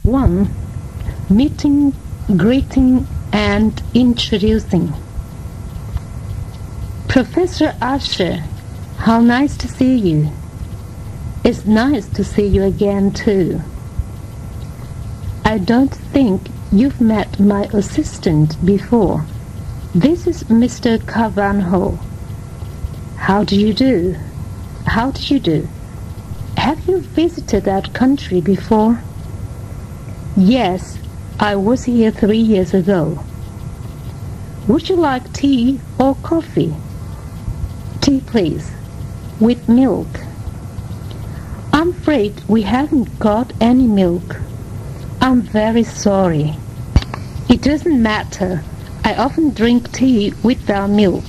1. Meeting, greeting, and introducing. Professor Usher, how nice to see you. It's nice to see you again, too. I don't think you've met my assistant before. This is Mr. Carvanho. How do you do? How do you do? Have you visited that country before? Yes, I was here 3 years ago. Would you like tea or coffee? Tea, please, with milk. I'm afraid we haven't got any milk. I'm very sorry. It doesn't matter. I often drink tea without milk.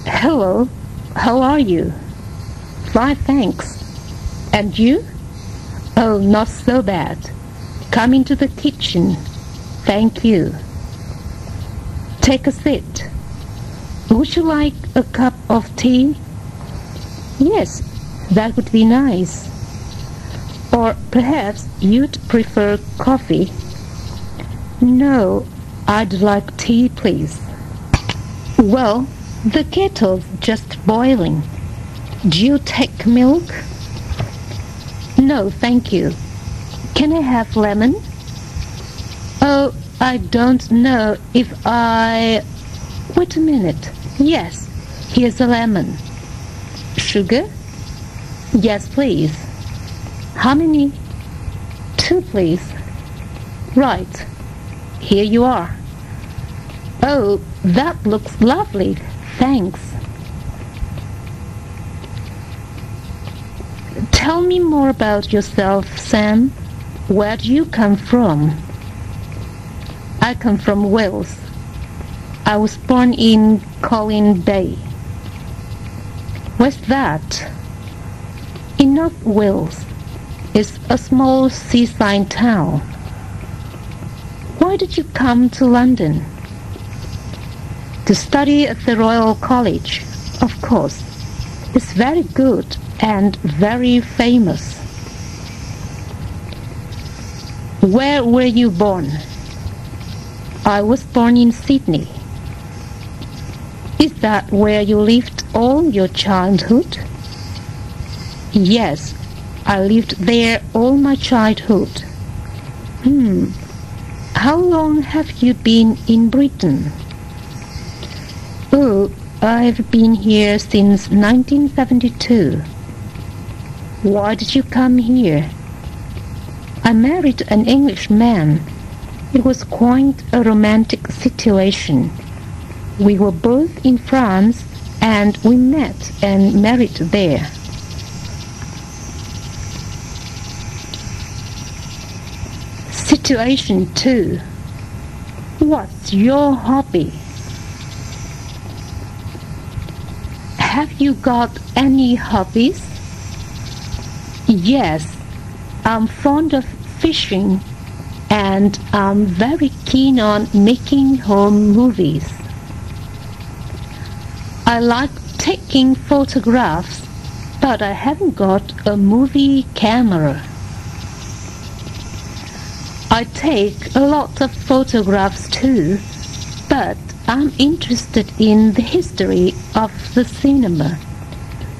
Hello, how are you? Fine, thanks. And you? Oh, not so bad. Come into the kitchen. Thank you. Take a seat. Would you like a cup of tea? Yes, that would be nice. Or perhaps you'd prefer coffee? No, I'd like tea, please. Well, the kettle's just boiling. Do you take milk? No, thank you. Can I have lemon? Oh, I don't know if I... Wait a minute. Yes, here's a lemon. Sugar? Yes, please. How many? 2, please. Right. Here you are. Oh, that looks lovely. Thanks. Tell me more about yourself, Sam. Where do you come from? I come from Wales. I was born in Colwyn Bay. Where's that? In North Wales. It's a small seaside town. Why did you come to London? To study at the Royal College, of course. It's very good and very famous. Where were you born? I was born in Sydney. Is that where you lived all your childhood? Yes, I lived there all my childhood. How long have you been in Britain? Oh, I've been here since 1972. Why did you come here? I married an Englishman. It was quite a romantic situation. We were both in France and we met and married there. Situation 2. What's your hobby? Have you got any hobbies? Yes, I'm fond of fishing and I'm very keen on making home movies. I like taking photographs, but I haven't got a movie camera. I take a lot of photographs too, but I'm interested in the history of the cinema,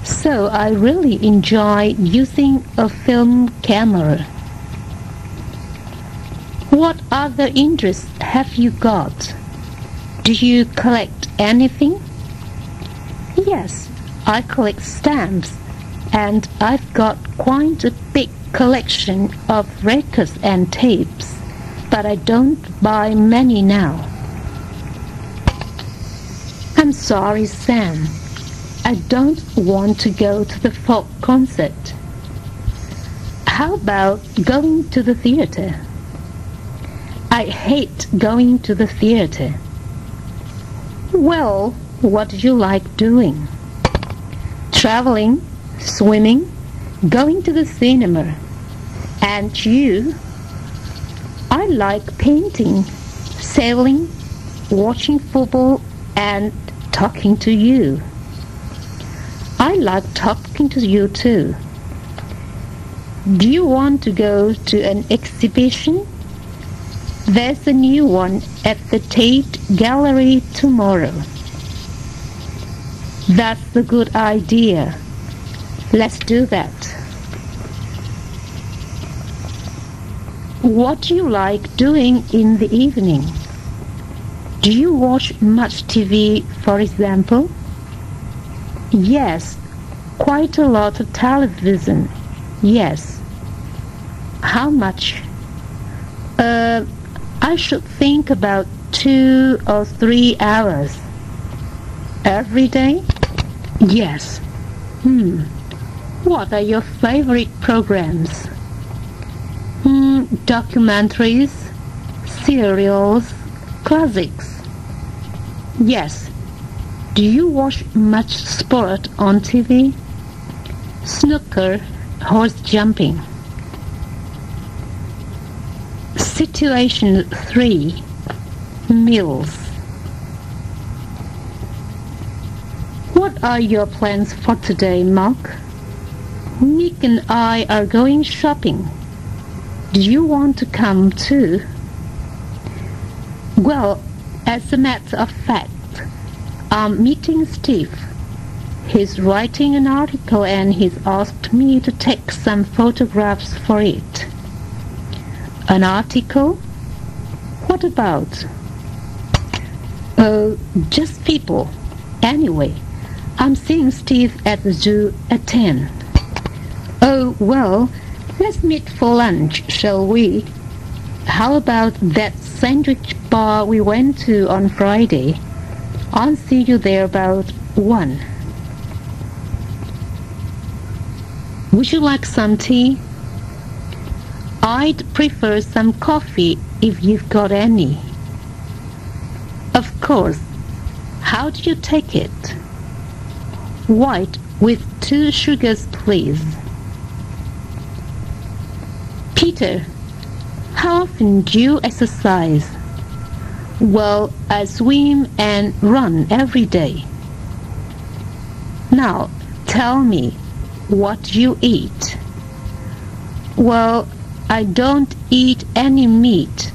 so I really enjoy using a film camera. What other interests have you got? Do you collect anything? Yes, I collect stamps, and I've got quite a big collection of records and tapes, but I don't buy many now. I'm sorry, Sam. I don't want to go to the folk concert. How about going to the theater? I hate going to the theater. Well, what do you like doing? Traveling, swimming, going to the cinema. And you? I like painting, sailing, watching football, and talking to you. I like talking to you too. do you want to go to an exhibition? There's a new one at the Tate Gallery tomorrow. That's a good idea. Let's do that. What do you like doing in the evening? Do you watch much TV, for example? Yes, quite a lot of television. Yes. How much? I should think about 2 or 3 hours. Every day? Yes. What are your favorite programs? Documentaries, serials, classics. Yes. Do you watch much sport on TV? Snooker, horse jumping. Situation 3. Meals. What are your plans for today, Mark? Nick and I are going shopping. Do you want to come too? Well, as a matter of fact, I'm meeting Steve. He's writing an article and he's asked me to take some photographs for it. An article? What about? Oh, just people. Anyway, I'm seeing Steve at the zoo at 10. Oh, well, let's meet for lunch, shall we? How about that sandwich bar we went to on Friday? I'll see you there about 1. Would you like some tea? I'd prefer some coffee if you've got any. Of course. How do you take it? White with 2 sugars, please. Peter, how often do you exercise? Well, I swim and run every day. Now, tell me, what do you eat? Well, I don't eat any meat,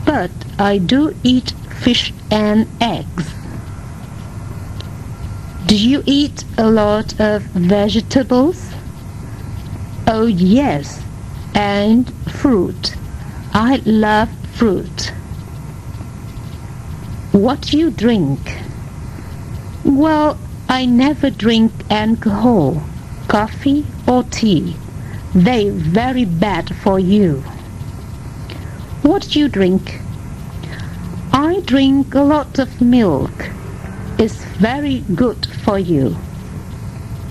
but I do eat fish and eggs. Do you eat a lot of vegetables? Oh, yes, and fruit. I love fruit. What do you drink? Well, I never drink alcohol, coffee or tea. They're very bad for you. What do you drink? I drink a lot of milk. It's very good for you.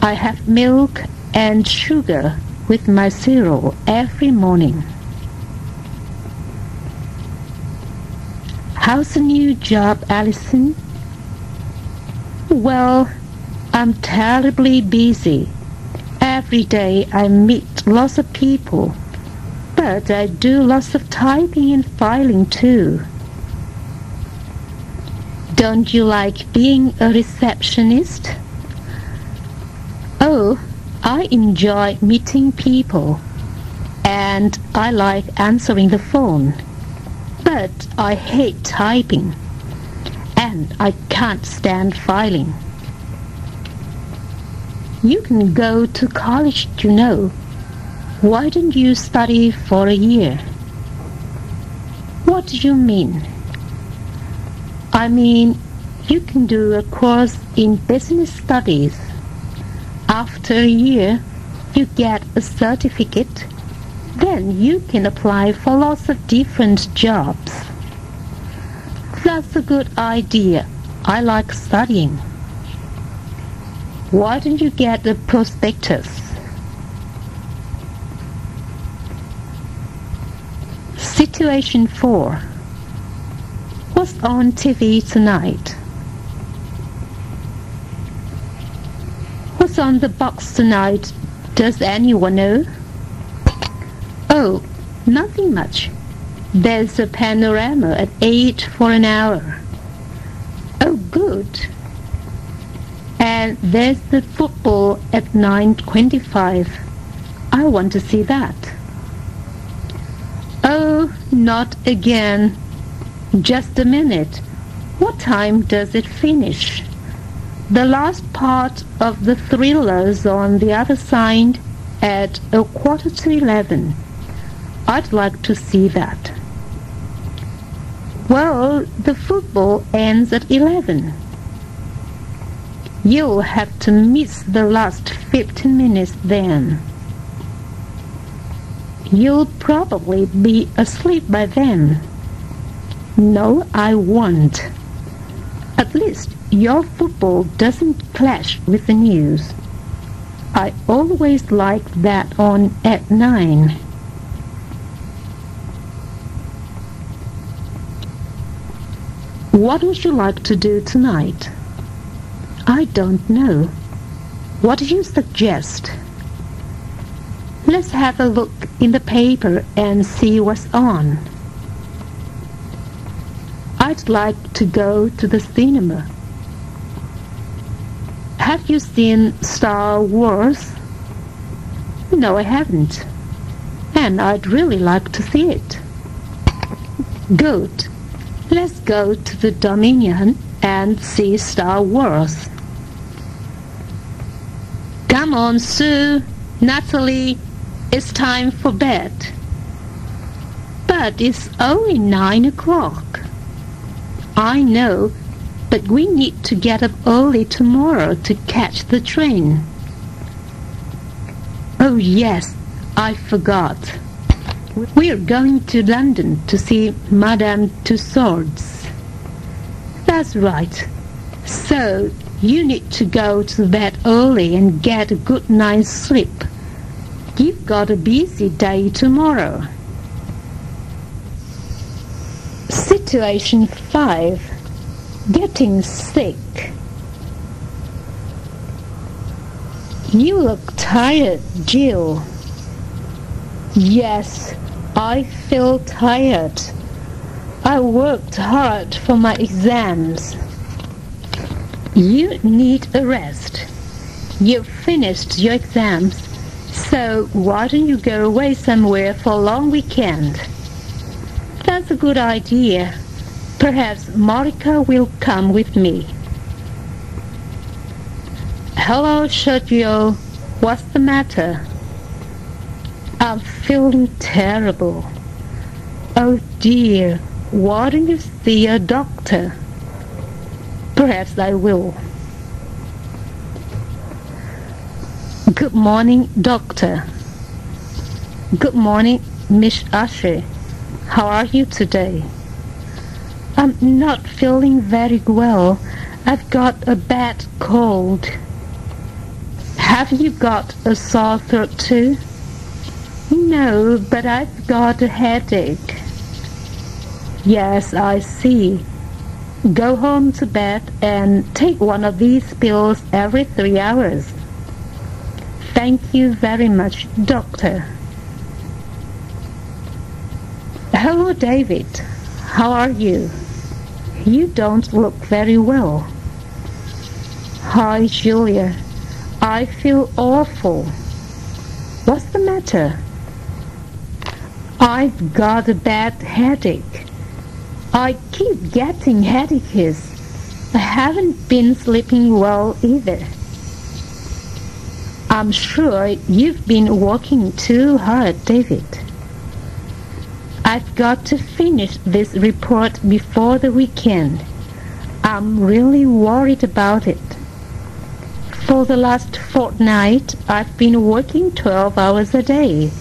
I have milk and sugar with my cereal every morning. How's the new job, Alison? Well, I'm terribly busy. Every day I meet lots of people, but I do lots of typing and filing too. Don't you like being a receptionist? Oh, I enjoy meeting people, and I like answering the phone, but I hate typing, and I can't stand filing. You can go to college, you know. Why don't you study for a year? What do you mean? I mean, you can do a course in business studies. After a year, you get a certificate. Then you can apply for lots of different jobs. That's a good idea. I like studying. Why don't you get a prospectus? Situation 4. What's on TV tonight? What's on the box tonight? Does anyone know? Oh, nothing much. There's a panorama at 8 for an hour. Oh, good. And there's the football at 9:25. I want to see that. Oh, not again. Just a minute. What time does it finish? The last part of the Thriller's on the other side at 11:15. I'd like to see that. Well, the football ends at 11. You'll have to miss the last 15 minutes then. You'll probably be asleep by then. No, I won't. At least your football doesn't clash with the news. I always like that on at 9. What would you like to do tonight? I don't know. What do you suggest? Let's have a look in the paper and see what's on. I'd like to go to the cinema. Have you seen Star Wars? No, I haven't. And I'd really like to see it. Good. Let's go to the Dominion and see Star Wars. Come on, Sue, Natalie, it's time for bed. But it's only 9 o'clock. I know, but we need to get up early tomorrow to catch the train. Oh yes, I forgot. We're going to London to see Madame Tussauds. That's right. So, you need to go to bed early and get a good night's sleep. You've got a busy day tomorrow. Situation 5. Getting sick. You look tired, Jill. Yes, I feel tired. I worked hard for my exams. You need a rest. You've finished your exams, so why don't you go away somewhere for a long weekend? That's a good idea. Perhaps Marika will come with me. Hello, Sergio. What's the matter? I'm feeling terrible. Oh dear, why don't you see a doctor? Perhaps I will. Good morning, doctor. Good morning, Miss Ashe. How are you today? I'm not feeling very well. I've got a bad cold. Have you got a sore throat too? No, but I've got a headache. Yes, I see. Go home to bed and take one of these pills every 3 hours. Thank you very much, doctor. Hello, David. How are you? You don't look very well. Hi, Julia. I feel awful. What's the matter? I've got a bad headache. I keep getting headaches. I haven't been sleeping well either. I'm sure you've been working too hard, David. I've got to finish this report before the weekend. I'm really worried about it. For the last fortnight, I've been working 12 hours a day.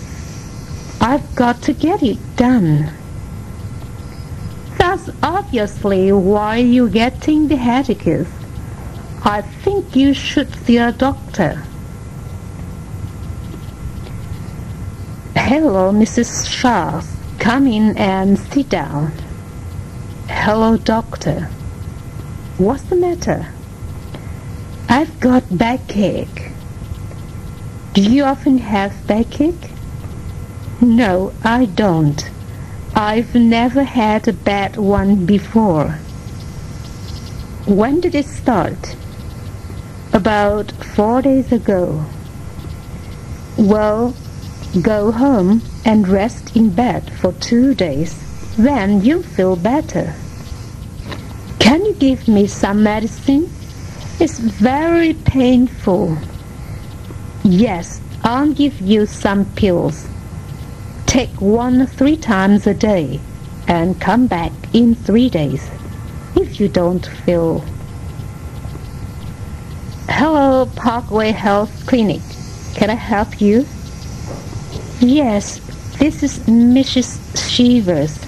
I've got to get it done. That's obviously why you're getting the headaches. I think you should see a doctor. Hello, Mrs. Charles. Come in and sit down. Hello, doctor. What's the matter? I've got backache. Do you often have backache? No, I don't. I've never had a bad one before. When did it start? About 4 days ago. Well, Go home and rest in bed for 2 days. Then you'll feel better. Can you give me some medicine? It's very painful. Yes, I'll give you some pills. Take 1 3 times a day and come back in 3 days if you don't feel. Hello, Parkway Health Clinic. Can I help you? Yes, this is Mrs. Shivers.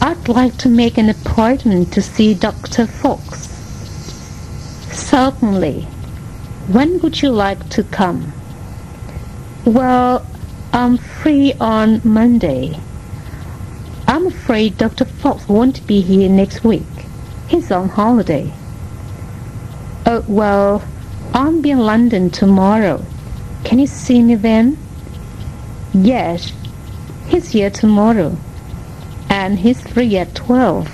I'd like to make an appointment to see Dr. Fox. Certainly. When would you like to come? Well, I'm free on Monday. I'm afraid Dr. Fox won't be here next week. He's on holiday. Oh, well, I'll be in London tomorrow. Can you see me then? Yes, he's here tomorrow. And he's free at 12.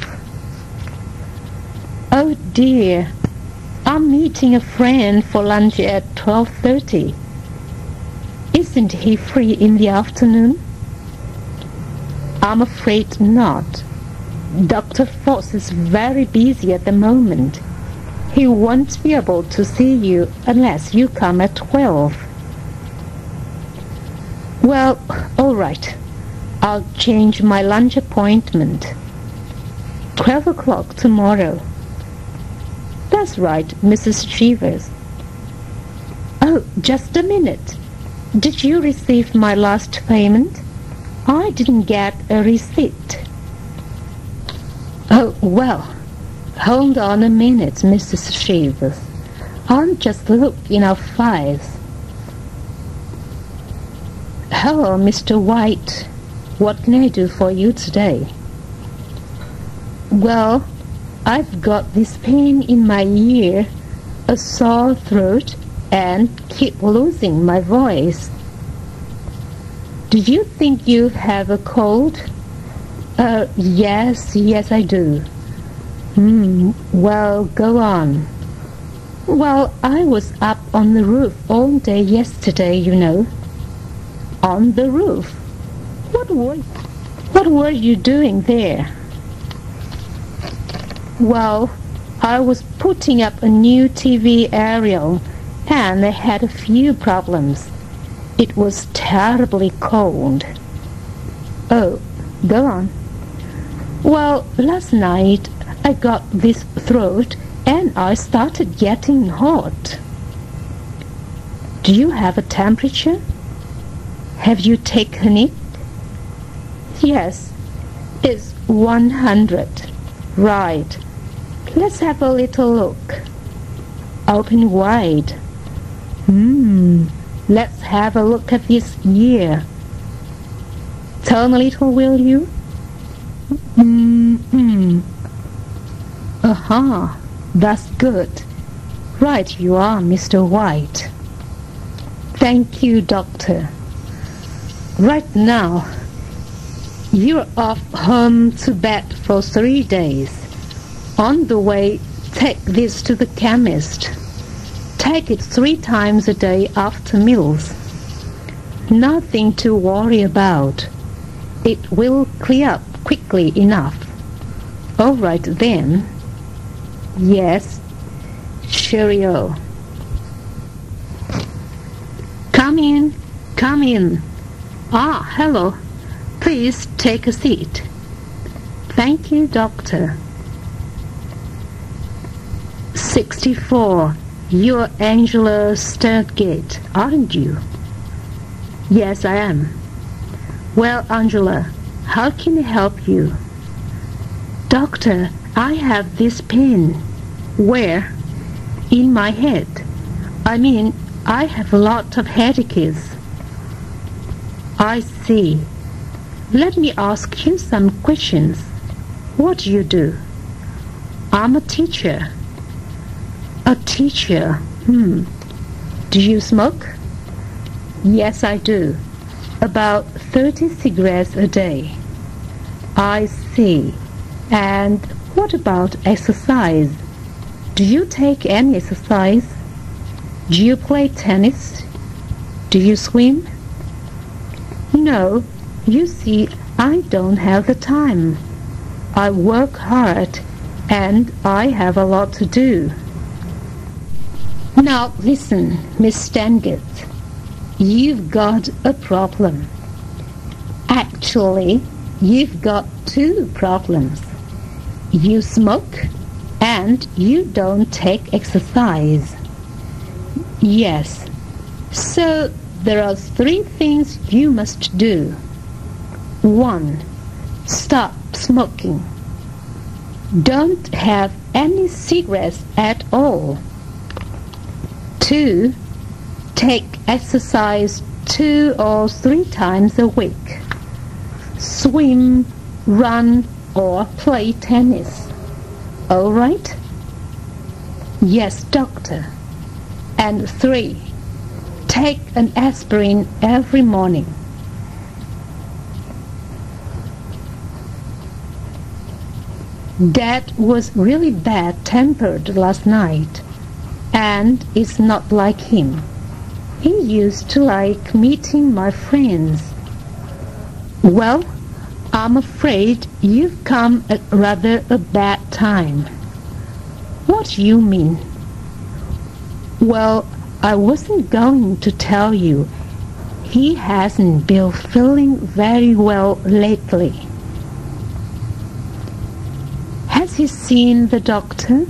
Oh dear, I'm meeting a friend for lunch at 12:30. Isn't he free in the afternoon? I'm afraid not. Dr. Fox is very busy at the moment. He won't be able to see you unless you come at 12. Well, all right. I'll change my lunch appointment. 12 o'clock tomorrow. That's right, Mrs. Shivers. Oh, just a minute. Did you receive my last payment? I didn't get a receipt. Oh, well, hold on a minute, Mrs. Shivers. I'll just look in our files. Hello, Mr. White. What can I do for you today? Well, I've got this pain in my ear, a sore throat, and keep losing my voice. Do you think you have a cold? Yes, I do. Well, go on. Well, I was up on the roof all day yesterday, you know. On the roof? What were you doing there? Well, I was putting up a new TV aerial, and I had a few problems. It was terribly cold. Oh, go on. Well, last night I got this throat and I started getting hot. Do you have a temperature? Have you taken it? Yes, it's 100. Right. Let's have a little look. Open wide. Let's have a look at this ear. Turn a little, will you? That's good. Right you are, Mr. White. Thank you, Doctor. Right now, you're off home to bed for 3 days. On the way, take this to the chemist. Take it 3 times a day after meals. Nothing to worry about. It will clear up quickly enough. All right then. Yes. Cheerio. Come in. Come in. Ah, hello. Please take a seat. Thank you, Doctor. 64. You're Angela Sturgate, aren't you? Yes, I am. Well, Angela, how can I help you? Doctor, I have this pain. Where? In my head. I mean, I have a lot of headaches. I see. Let me ask you some questions. What do you do? I'm a teacher. A teacher? Do you smoke? Yes, I do. About 30 cigarettes a day. I see. And what about exercise? Do you take any exercise? Do you play tennis? Do you swim? No, you see, I don't have the time. I work hard and I have a lot to do. Now listen, Miss Stanget. You've got a problem. Actually, you've got two problems. You smoke and you don't take exercise. Yes, so there are three things you must do. 1. Stop smoking. Don't have any cigarettes at all. 2. Take exercise 2 or 3 times a week. Swim, run, or play tennis. All right? Yes, doctor. And 3. Take an aspirin every morning. Dad was really bad-tempered last night, and it's not like him. He used to like meeting my friends. Well, I'm afraid you've come at rather a bad time. What do you mean? Well, I wasn't going to tell you. He hasn't been feeling very well lately. Has he seen the doctor?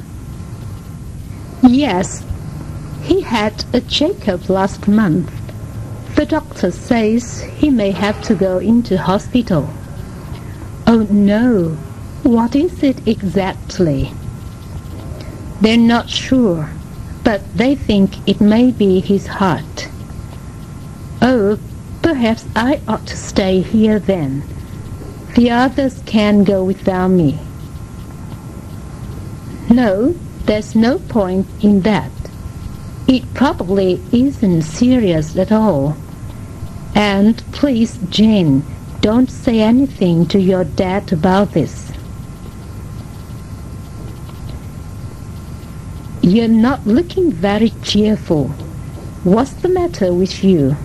Yes, he had a checkup last month. The doctor says he may have to go into hospital. Oh no, what is it exactly? They're not sure, but they think it may be his heart. Oh, perhaps I ought to stay here then. The others can go without me. No, there's no point in that. It probably isn't serious at all. And please, Jane, don't say anything to your dad about this. You're not looking very cheerful. What's the matter with you?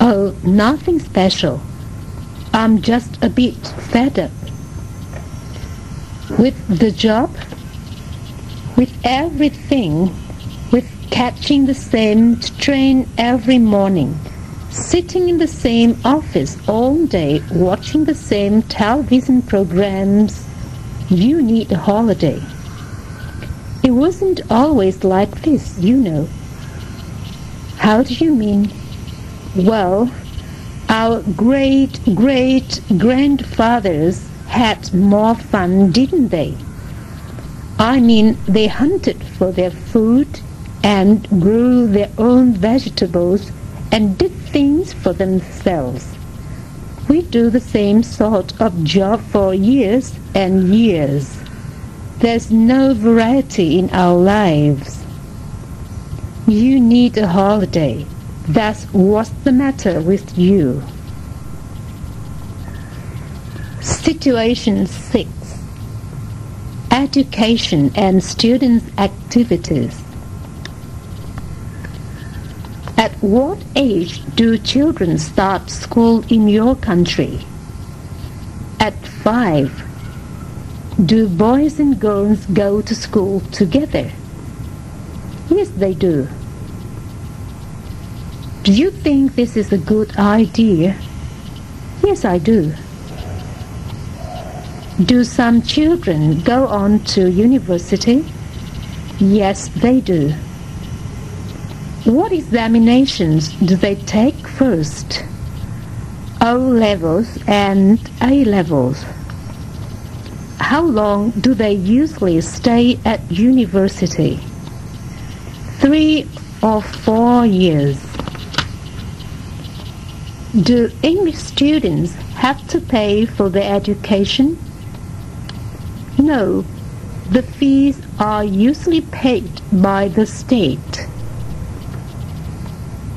Oh, nothing special. I'm just a bit fed up. With the job, with everything, with catching the same train every morning, sitting in the same office all day, watching the same television programs. You need a holiday. It wasn't always like this, you know. How do you mean? Well, our great-great-grandfathers had more fun, didn't they? I mean, they hunted for their food and grew their own vegetables and did things for themselves. We do the same sort of job for years and years. There's no variety in our lives. You need a holiday. That's what's the matter with you. Situation 6. Education and students' activities. At what age do children start school in your country? At 5. Do boys and girls go to school together? Yes, they do. Do you think this is a good idea? Yes, I do. Do some children go on to university? Yes, they do. What examinations do they take first? O levels and A levels. How long do they usually stay at university? 3 or 4 years. Do English students have to pay for their education? No, the fees are usually paid by the state.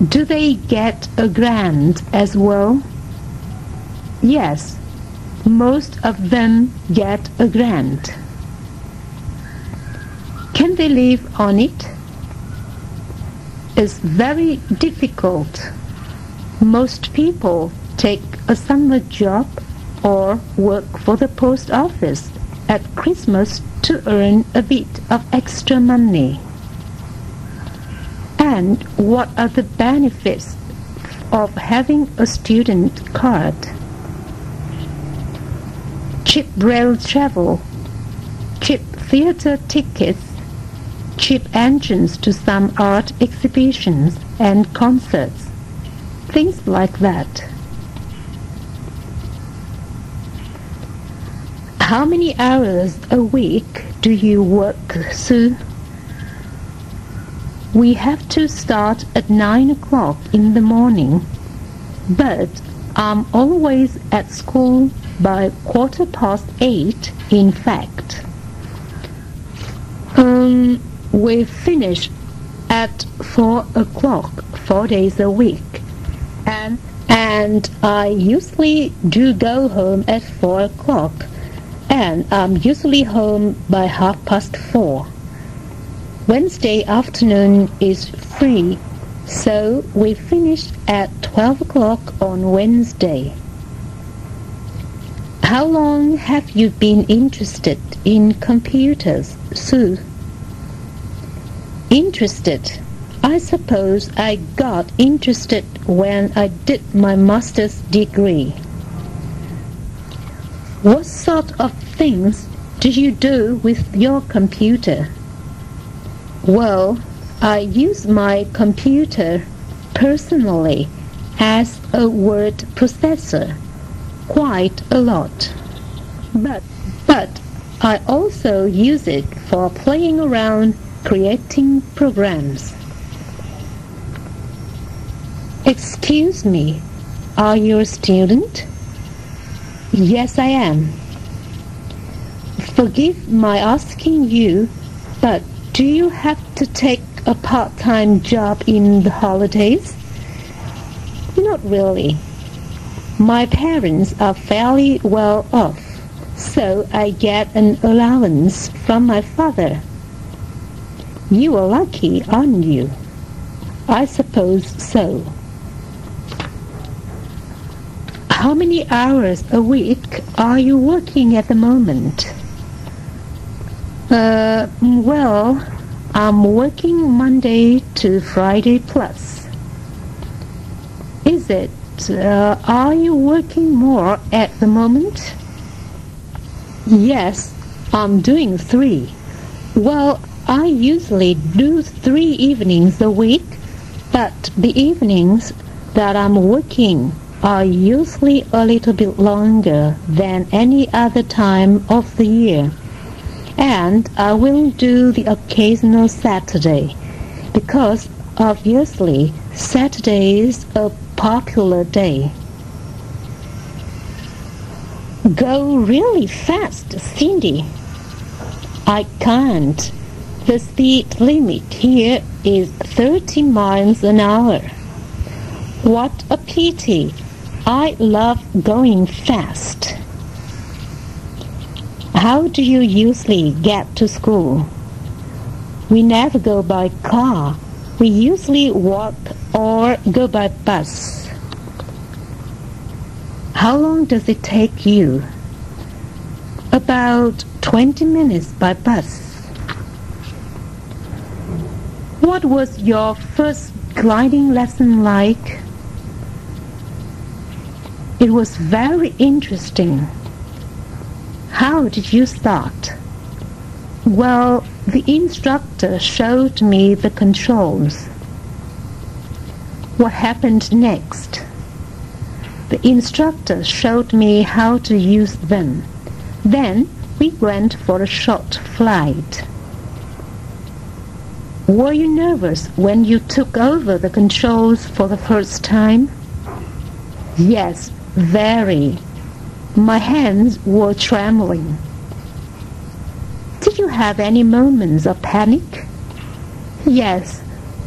Do they get a grant as well? Yes, most of them get a grant. Can they live on it? It's very difficult. Most people take a summer job or work for the post office at Christmas to earn a bit of extra money. And what are the benefits of having a student card? Cheap rail travel, cheap theater tickets, cheap entrance to some art exhibitions and concerts, things like that. How many hours a week do you work, Sue? We have to start at 9 o'clock in the morning, but I'm always at school by 8:15, in fact. We finish at 4 o'clock 4 days a week, and I usually do go home at 4 o'clock, and I'm usually home by 4:30. Wednesday afternoon is free, so we finish at 12 o'clock on Wednesday. How long have you been interested in computers, Sue? Interested? I suppose I got interested when I did my master's degree. What sort of things do you do with your computer? Well, I use my computer personally as a word processor quite a lot. But I also use it for playing around creating programs. Excuse me, are you a student? Yes, I am. Forgive my asking you, but do you have to take a part-time job in the holidays? Not really. My parents are fairly well off, so I get an allowance from my father. You are lucky, aren't you? I suppose so. How many hours a week are you working at the moment? Well, I'm working Monday to Friday plus. Is it? Are you working more at the moment? Yes, I'm doing 3. Well, I usually do 3 evenings a week, but the evenings that I'm working are usually a little bit longer than any other time of the year. And I will do the occasional Saturday, because obviously Saturday is a popular day. Go really fast, Cindy. I can't. The speed limit here is 30 miles an hour. What a pity. I love going fast. How do you usually get to school? We never go by car. We usually walk or go by bus. How long does it take you? About 20 minutes by bus. What was your first gliding lesson like? It was very interesting. How did you start? Well, the instructor showed me the controls. What happened next? The instructor showed me how to use them. Then we went for a short flight. Were you nervous when you took over the controls for the first time? Yes, very. My hands were trembling. Did you have any moments of panic? Yes,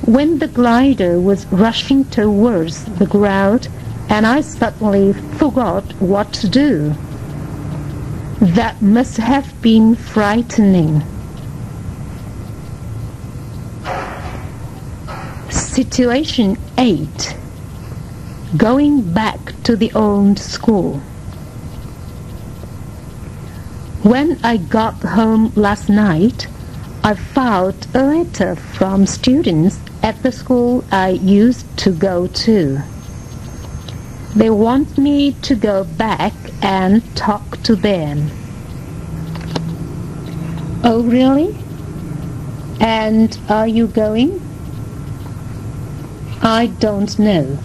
when the glider was rushing towards the ground and I suddenly forgot what to do. That must have been frightening. Situation 8. going back to the old school. When I got home last night, I found a letter from students at the school I used to go to. They want me to go back and talk to them. Oh, really? And are you going? I don't know.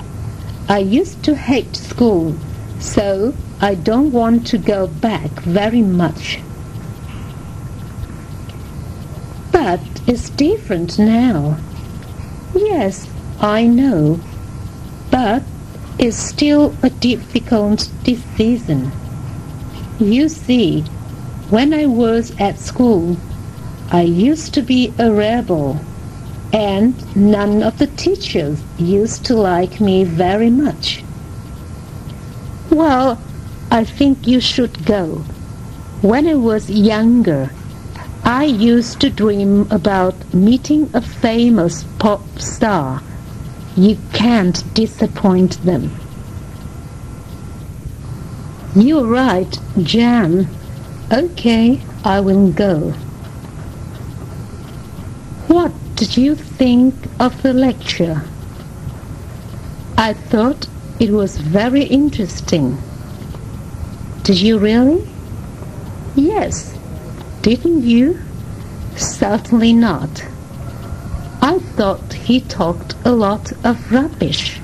I used to hate school, so I don't want to go back very much. But it's different now. Yes, I know. But it's still a difficult decision. You see, when I was at school, I used to be a rebel, and none of the teachers used to like me very much. Well, I think you should go. When I was younger, I used to dream about meeting a famous pop star. You can't disappoint them. You're right, Jan. Okay, I will go. What did you think of the lecture? I thought it was very interesting. Did you really? Yes. Didn't you? Certainly not. I thought he talked a lot of rubbish.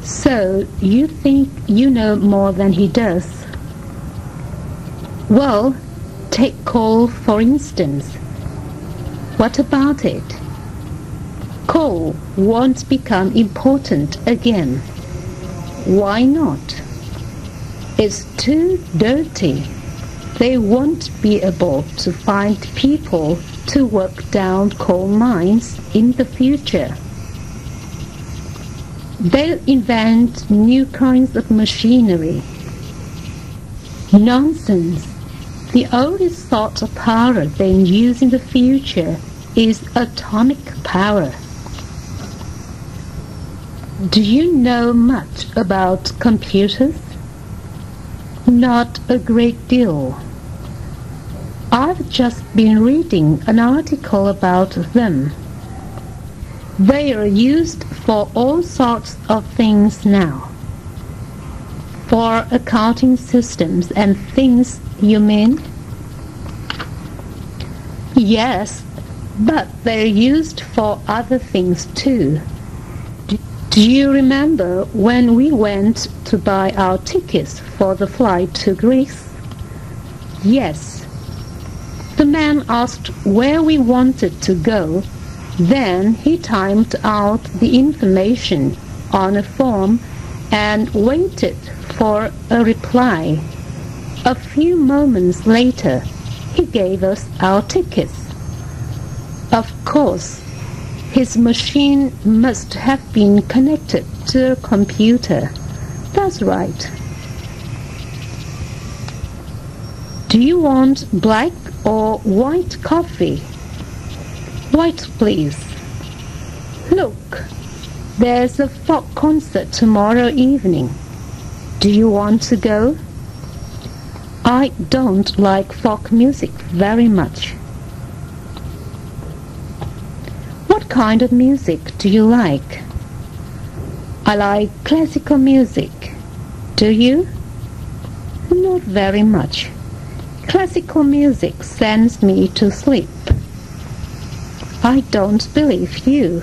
So you think you know more than he does? Well, take coal for instance. What about it? Coal won't become important again. Why not? It's too dirty. They won't be able to find people to work down coal mines in the future. They'll invent new kinds of machinery. Nonsense. The only sort of power they'll use in the future is atomic power. Do you know much about computers? Not a great deal. I've just been reading an article about them. They are used for all sorts of things now. For accounting systems and things, you mean? Yes, but they're used for other things too. Do you remember when we went to buy our tickets for the flight to Greece? Yes. The man asked where we wanted to go. Then he typed out the information on a form and waited for a reply. A few moments later, he gave us our tickets. Of course, his machine must have been connected to a computer. That's right. Do you want black or white coffee? White, please. Look, there's a folk concert tomorrow evening. Do you want to go? I don't like folk music very much. What kind of music do you like? I like classical music. Do you? Not very much. Classical music sends me to sleep. I don't believe you.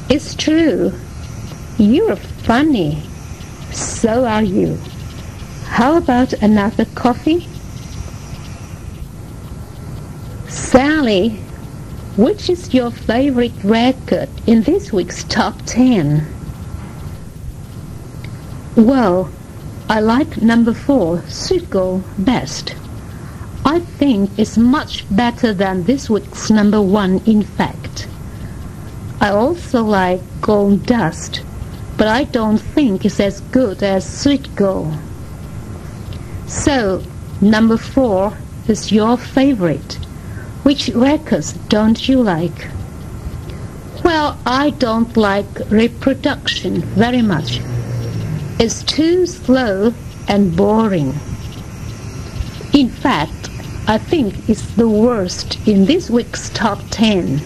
It's true. You're funny. So are you. How about another coffee? Sally, which is your favorite record in this week's top 10? Well, I like number 4, Sweet Girl, best. I think it's much better than this week's number 1, in fact. I also like Gold Dust, but I don't think it's as good as Sweet Girl. So, number 4 is your favorite. Which records don't you like? Well, I don't like reproduction very much. It's too slow and boring. In fact, I think it's the worst in this week's top 10.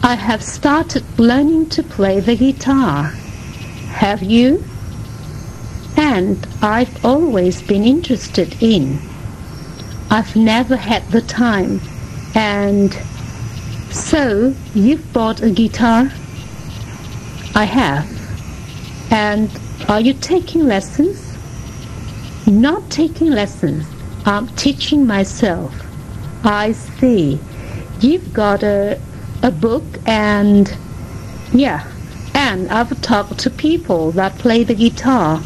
I have started learning to play the guitar. Have you? And I've always been interested in. I've never had the time. And so, you've bought a guitar? I have. And are you taking lessons? Not taking lessons. I'm teaching myself. I see. You've got a book and... Yeah, and I've talked to people that play the guitar.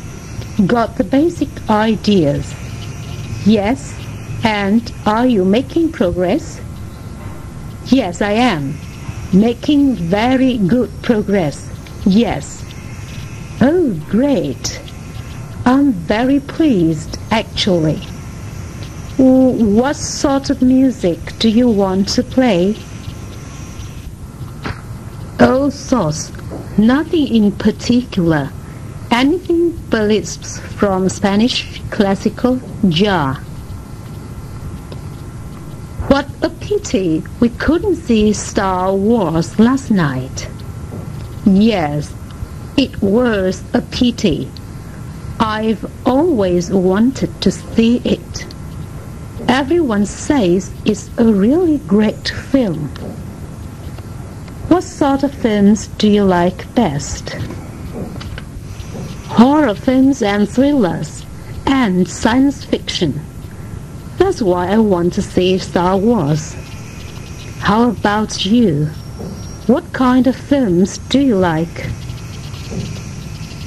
Got the basic ideas. Yes, and are you making progress? Yes, I am. Making very good progress. Yes. Oh, great. I'm very pleased, actually. What sort of music do you want to play? All sorts. Nothing in particular. Anything but lisps from Spanish classical jazz. What a pity we couldn't see Star Wars last night. Yes, it was a pity. I've always wanted to see it. Everyone says it's a really great film. What sort of films do you like best? Horror films and thrillers, and science fiction. That's why I want to see Star Wars. How about you? What kind of films do you like?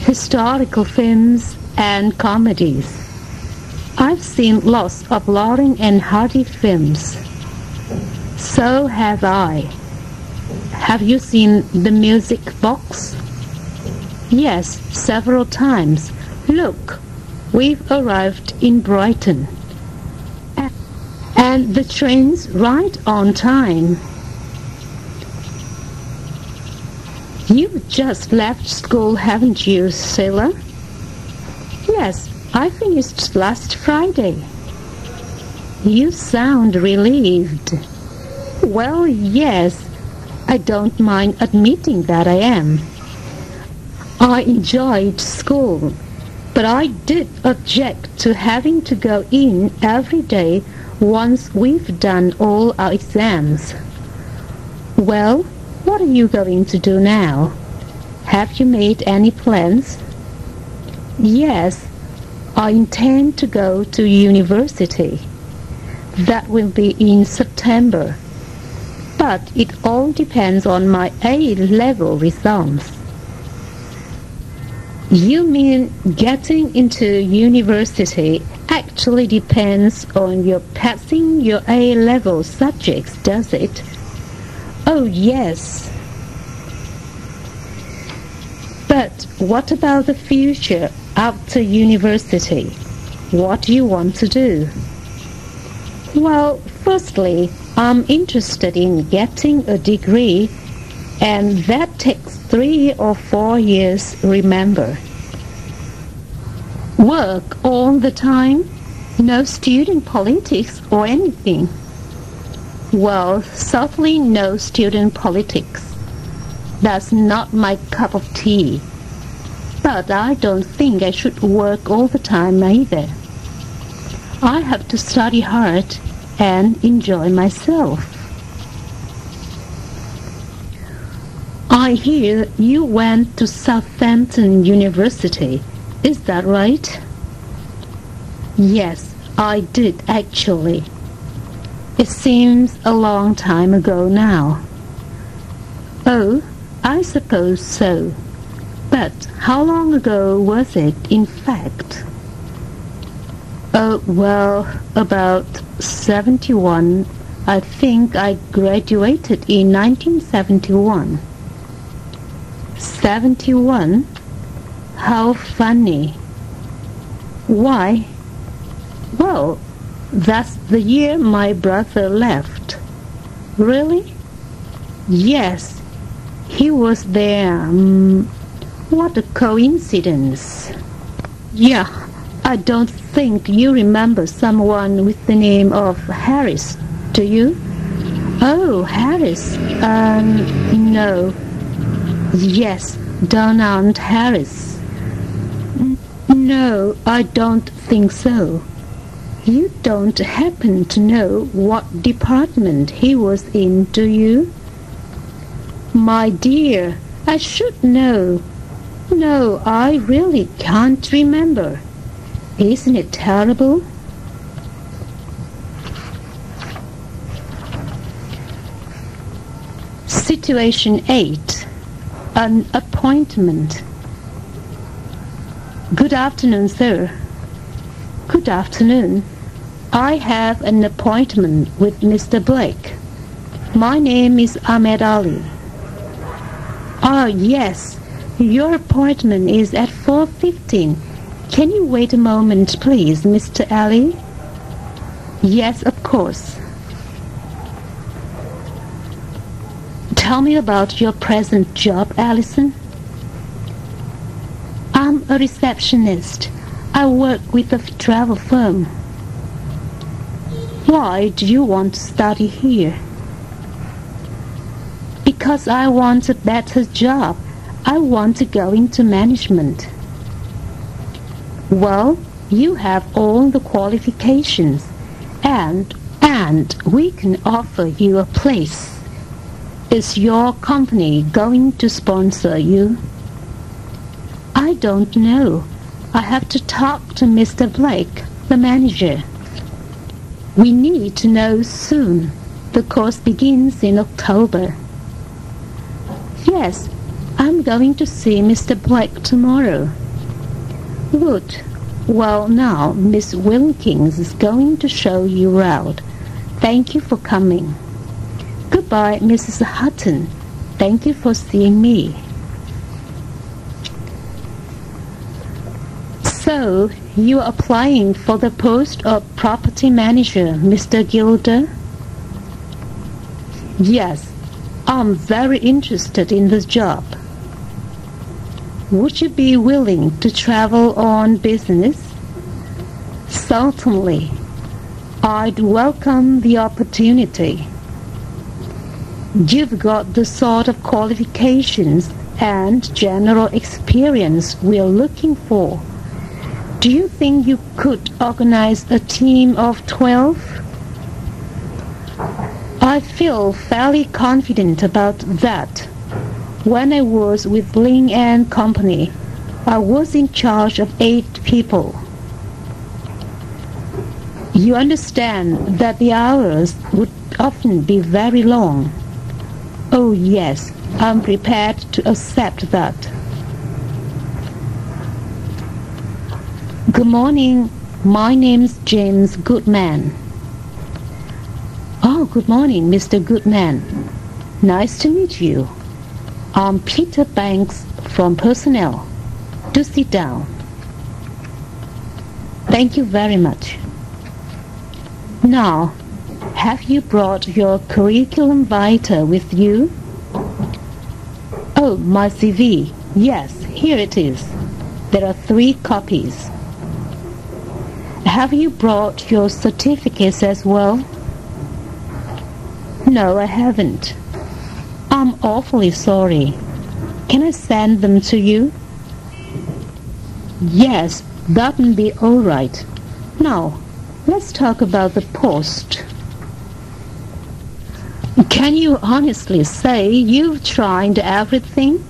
Historical films and comedies. I've seen lots of Laurel and Hardy films. So have I. Have you seen The Music Box? Yes, several times. Look, we've arrived in Brighton. And the train's right on time. You've just left school, haven't you, Sailor? Yes, I finished last Friday. You sound relieved. Well, yes, I don't mind admitting that I am. I enjoyed school, but I did object to having to go in every day once we've done all our exams. Well, what are you going to do now? Have you made any plans? Yes, I intend to go to university. That will be in September. But it all depends on my A-level results. You mean getting into university actually depends on your passing your A-level subjects, does it? Oh, yes. But what about the future after university? What do you want to do? Well, firstly, I'm interested in getting a degree, and that takes 3 or 4 years, remember. Work all the time? No student politics or anything? Well, certainly no student politics. That's not my cup of tea. But I don't think I should work all the time either. I have to study hard and enjoy myself. I hear you went to Southampton University. Is that right? Yes, I did actually. It seems a long time ago now. Oh, I suppose so. But how long ago was it, in fact? Oh, well, about 71. I think I graduated in 1971. 71? How funny. Why? Well, that's the year my brother left. Really? Yes, he was there. What a coincidence. Yeah, I don't think you remember someone with the name of Harris, do you? Oh, Harris. No. Yes, Donald Harris. No, I don't think so. You don't happen to know what department he was in, do you? My dear, I should know. No, I really can't remember. Isn't it terrible? Situation 8. An appointment. Good afternoon, sir. Good afternoon. I have an appointment with Mr. Blake. My name is Ahmed Ali. Oh, yes. Your appointment is at 4:15. Can you wait a moment, please, Mr. Ali? Yes, of course. Tell me about your present job, Allison. I'm a receptionist. I work with a travel firm. Why do you want to study here? Because I want a better job. I want to go into management. Well, you have all the qualifications, and we can offer you a place. Is your company going to sponsor you? I don't know. I have to talk to Mr. Blake, the manager. We need to know soon. The course begins in October. Yes, I'm going to see Mr. Blake tomorrow. Good. Well, now Miss Wilkins is going to show you around. Thank you for coming. Goodbye, Mrs. Hutton. Thank you for seeing me. So, you are applying for the post of property manager, Mr. Gilder? Yes, I'm very interested in this job. Would you be willing to travel on business? Certainly. I'd welcome the opportunity. You've got the sort of qualifications and general experience we're looking for. Do you think you could organize a team of 12? I feel fairly confident about that. When I was with Ling and Company, I was in charge of 8 people. You understand that the hours would often be very long. Oh yes, I'm prepared to accept that. Good morning. My name's James Goodman. Oh, good morning, Mr. Goodman. Nice to meet you. I'm Peter Banks from Personnel. Do sit down. Thank you very much. Now, have you brought your curriculum vitae with you? Oh, my CV. Yes, here it is. There are 3 copies. Have you brought your certificates as well? No, I haven't. I'm awfully sorry. Can I send them to you? Yes, that will be all right. Now, let's talk about the post. Can you honestly say you've tried everything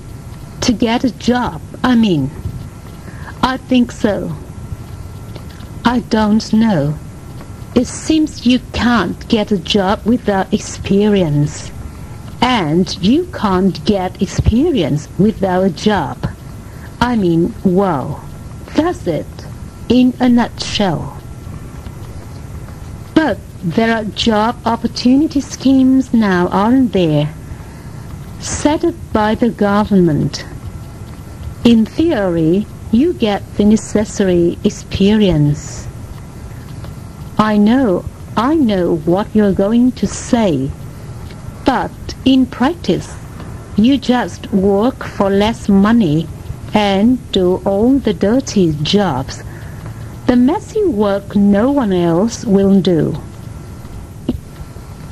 to get a job? I think so. I don't know. It seems you can't get a job without experience. And you can't get experience without a job. Well, that's it, in a nutshell. But there are job opportunity schemes now, aren't there? Set up by the government. In theory, you get the necessary experience. I know what you're going to say. But in practice, you just work for less money and do all the dirty jobs, the messy work no one else will do.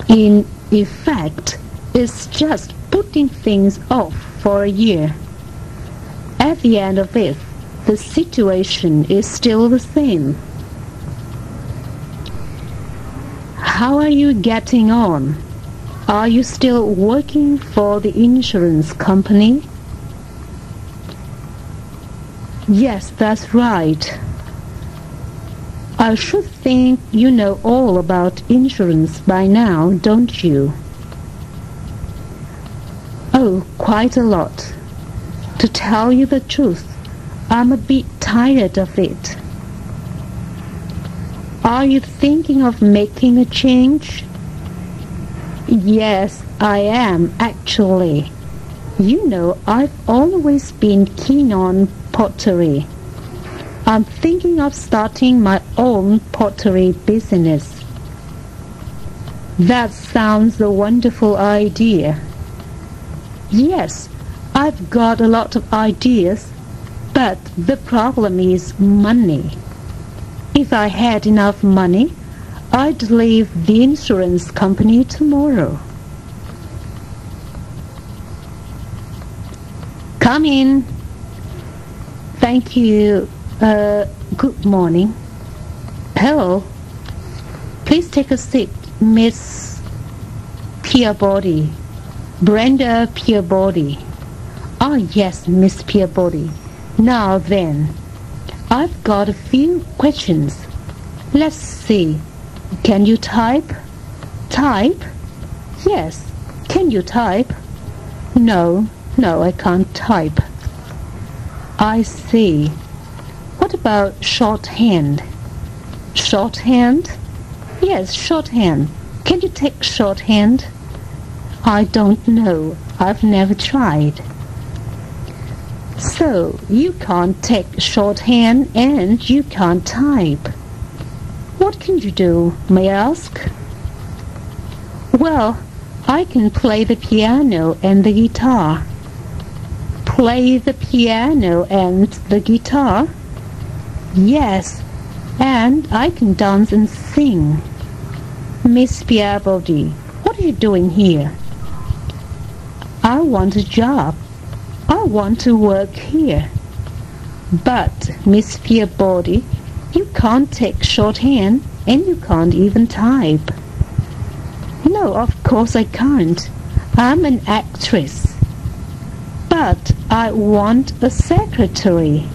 In effect, it's just putting things off for a year. At the end of it, the situation is still the same. How are you getting on? Are you still working for the insurance company? Yes, that's right. I should think you know all about insurance by now, don't you? Oh, quite a lot. To tell you the truth, I'm a bit tired of it. Are you thinking of making a change? Yes, I am, actually. You know, I've always been keen on pottery. I'm thinking of starting my own pottery business. That sounds a wonderful idea. Yes, I've got a lot of ideas, but the problem is money. If I had enough money, I'd leave the insurance company tomorrow. Come in. Thank you. Good morning. Hello. Please take a seat, Miss Peabody. Brenda Peabody. Ah, yes, Miss Peabody. Now then, I've got a few questions. Let's see. Can you type? Type? Yes. Can you type? No, I can't type. I see. What about shorthand? Shorthand? Yes, shorthand. Can you take shorthand? I don't know. I've never tried. So, you can't take shorthand and you can't type. What can you do, may I ask? Well, I can play the piano and the guitar. Play the piano and the guitar? Yes, and I can dance and sing. Miss Peabody, what are you doing here? I want a job. I want to work here. But, Miss Peabody, you can't take shorthand and you can't even type. No, of course I can't. I'm an actress. But I want a secretary.